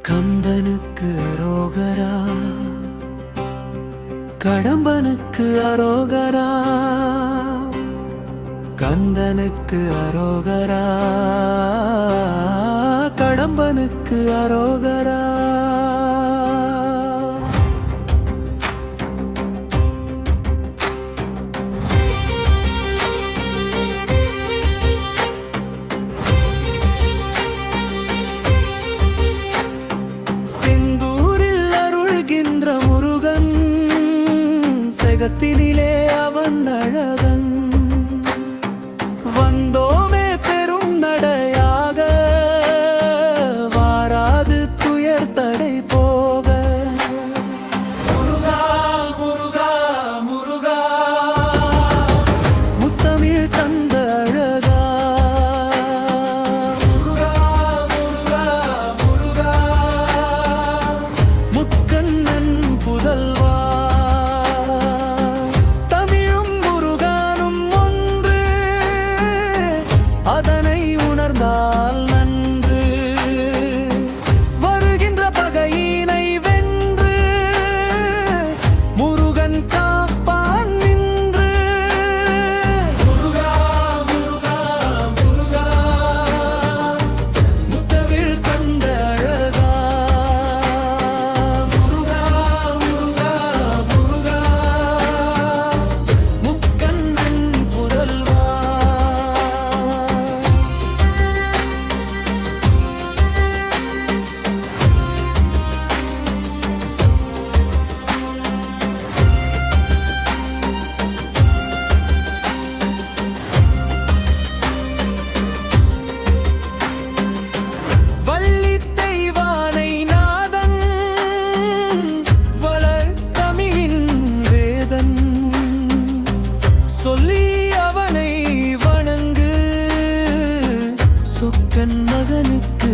கந்தனுக்கு அரோகரா, கடம்பனுக்கு அரோகரா, கந்தனுக்கு அரோகரா, கடம்பனுக்கு அரோகரா. செகத்தினிலே அவன் அழகன், வந்தோமே பெரும் நடையாக, வாராது துயர் தடை போக. முருகா முருகா முருகா, முத்தமிழ் தந்த அழகா. முருகா முருகா முருகா, முக்கண்ணன் புதல்வா. அதனை உணர்ந்தால் நன்று, வருகின்ற பகையினை வென்று, முருகன் காப்பான் நின்று. முருகா முருகா முருகா, முத்தமிழ் தந்த அழகா. முருகா முருகா முருகா, முக்கண்ணன் புதல்வா. சொல்லி அவனை வணங்கு, சொக்கன் மகனுக்கு